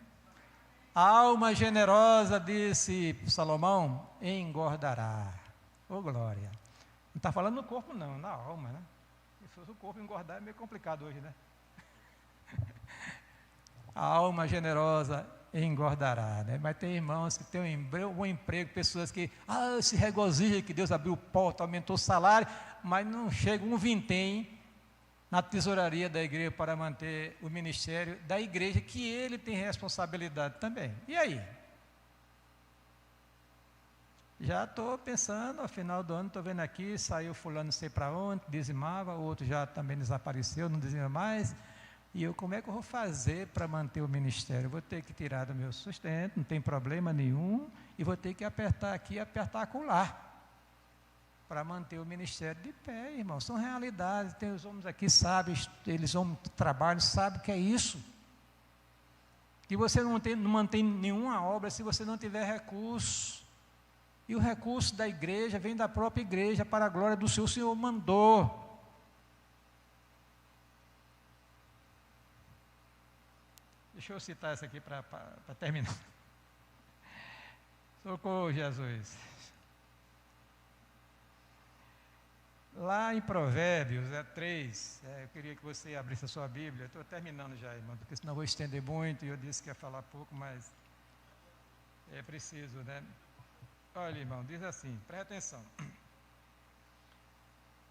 A alma generosa, disse Salomão, engordará. Ô glória. Não está falando no corpo não, na alma, né? Se fosse o corpo engordar é meio complicado hoje, né? A alma generosa engordará, né? Mas tem irmãos que têm um bom emprego, pessoas que se regozijam que Deus abriu porta, aumentou o salário, mas não chega um vintém na tesouraria da igreja para manter o ministério da igreja, que ele tem responsabilidade também. E aí? Já estou pensando, ao final do ano, estou vendo aqui, saiu fulano não sei para onde, dizimava, o outro já também desapareceu, não dizima mais. E eu, como é que eu vou fazer para manter o ministério? Eu vou ter que tirar do meu sustento, não tem problema nenhum, e vou ter que apertar aqui, apertar acolá, para manter o ministério de pé, irmão. São realidades, tem os homens aqui, sabem, eles homens trabalham, sabem que é isso. Que você não mantém nenhuma obra se você não tiver recurso. E o recurso da igreja vem da própria igreja, para a glória do Senhor. O Senhor mandou. Deixa eu citar essa aqui para terminar. Socorro, Jesus. Lá em Provérbios 3, eu queria que você abrisse a sua Bíblia. Estou terminando já, irmão, porque senão vou estender muito, e eu disse que ia falar pouco, mas é preciso, né? Olha, irmão, diz assim, presta atenção.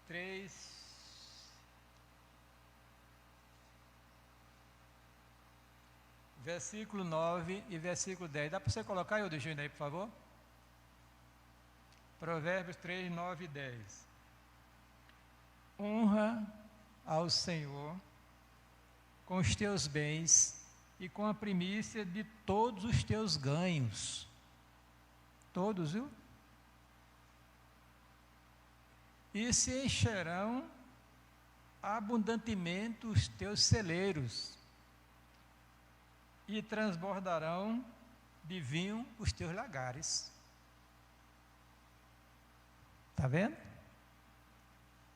3, versículo 9 e versículo 10. Dá para você colocar, Eudegino, aí, por favor? Provérbios 3, 9 e 10. Honra ao Senhor com os teus bens e com a primícia de todos os teus ganhos. Todos, viu? E se encherão abundantemente os teus celeiros, e transbordarão de vinho os teus lagares. Está vendo?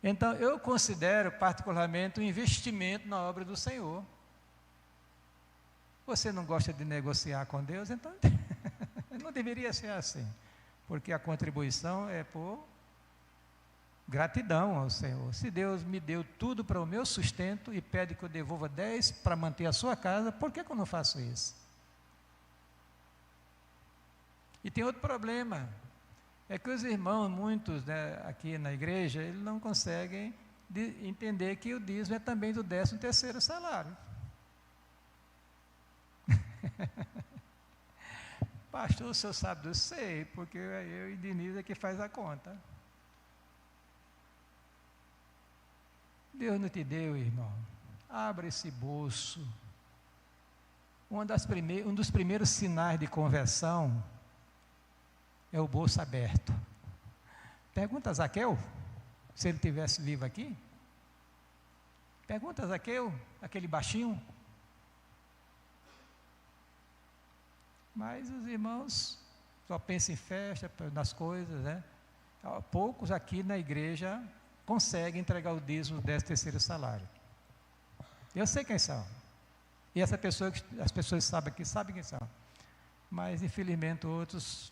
Então, eu considero particularmente um investimento na obra do Senhor. Você não gosta de negociar com Deus, então não deveria ser assim, porque a contribuição é por gratidão ao Senhor. Se Deus me deu tudo para o meu sustento e pede que eu devolva 10 para manter a sua casa, por que eu não faço isso? E tem outro problema, é que os irmãos, muitos, né, aqui na igreja, eles não conseguem entender que o dízimo é também do 13º salário. Pastor, o senhor sabe do sei, porque eu e Denise é que faz a conta. Deus não te deu, irmão. Abra esse bolso. Um dos primeiros sinais de conversão é o bolso aberto. Pergunta a Zaqueu, se ele estivesse vivo aqui. Pergunta a Zaqueu, aquele baixinho. Mas os irmãos só pensam em festa, nas coisas, né? Poucos aqui na igreja conseguem entregar o dízimo do 13º salário. Eu sei quem são. E essa pessoa, as pessoas sabem quem são. Mas, infelizmente, outros...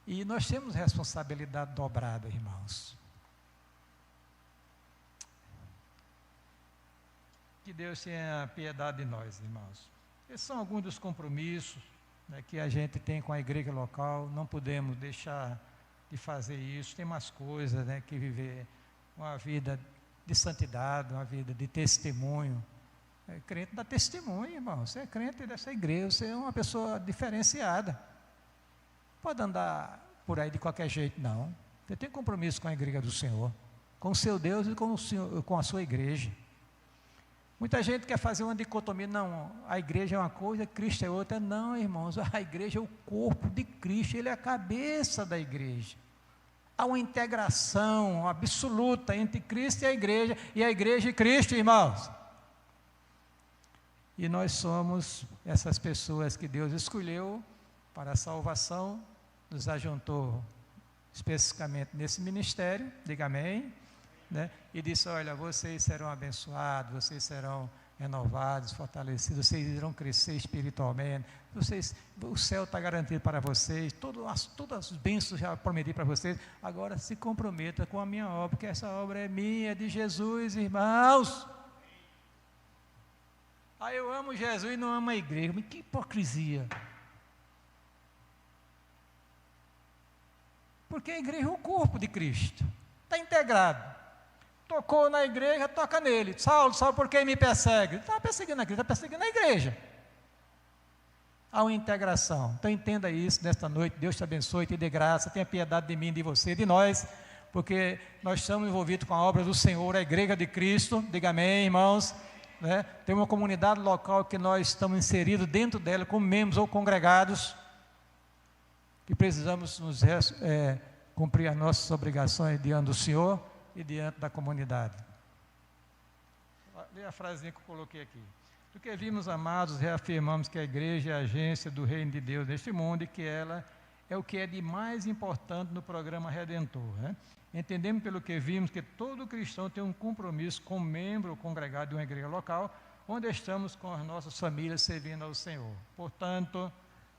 E nós temos responsabilidade dobrada, irmãos. Que Deus tenha piedade de nós, irmãos. Esses são alguns dos compromissos, né, que a gente tem com a igreja local. Não podemos deixar de fazer isso. Tem mais coisas, né, que viver uma vida de santidade, uma vida de testemunho. Crente dá testemunho, irmão. Você é crente dessa igreja, você é uma pessoa diferenciada. Pode andar por aí de qualquer jeito, não. Você tem compromisso com a igreja do Senhor, com o seu Deus e com, com a sua igreja. Muita gente quer fazer uma dicotomia, não, a igreja é uma coisa, Cristo é outra. Não, irmãos, a igreja é o corpo de Cristo, Ele é a cabeça da igreja. Há uma integração absoluta entre Cristo e a igreja e Cristo, irmãos. E nós somos essas pessoas que Deus escolheu para a salvação, nos ajuntou especificamente nesse ministério, diga amém, né? E disse, olha, vocês serão abençoados, vocês serão renovados, fortalecidos, vocês irão crescer espiritualmente, o céu está garantido para vocês, todas as bênçãos já prometi para vocês, agora se comprometa com a minha obra, porque essa obra é minha, é de Jesus, irmãos. Ah, eu amo Jesus e não amo a igreja, mas que hipocrisia. Porque a igreja é o corpo de Cristo, está integrado. Tocou na igreja, toca nele. Saulo, por que me persegue? Não está perseguindo a igreja, está perseguindo a igreja. Há uma integração. Então entenda isso nesta noite. Deus te abençoe, te dê graça, tenha piedade de mim, de você, de nós, porque nós estamos envolvidos com a obra do Senhor, a igreja de Cristo. Diga amém, irmãos. Né? Tem uma comunidade local que nós estamos inseridos dentro dela, como membros ou congregados, que precisamos cumprir as nossas obrigações diante do Senhor e diante da comunidade. Lê a frasezinha que eu coloquei aqui. Do que vimos, amados, reafirmamos que a igreja é a agência do reino de Deus neste mundo e que ela é o que é de mais importante no programa Redentor. Né? Entendemos pelo que vimos que todo cristão tem um compromisso com membro ou congregado de uma igreja local, onde estamos com as nossas famílias servindo ao Senhor. Portanto,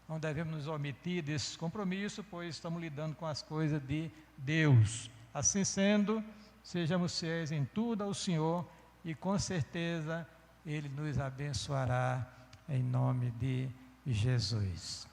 não devemos nos omitir desses compromissos, pois estamos lidando com as coisas de Deus. Assim sendo, sejamos fiéis em tudo ao Senhor e com certeza Ele nos abençoará em nome de Jesus.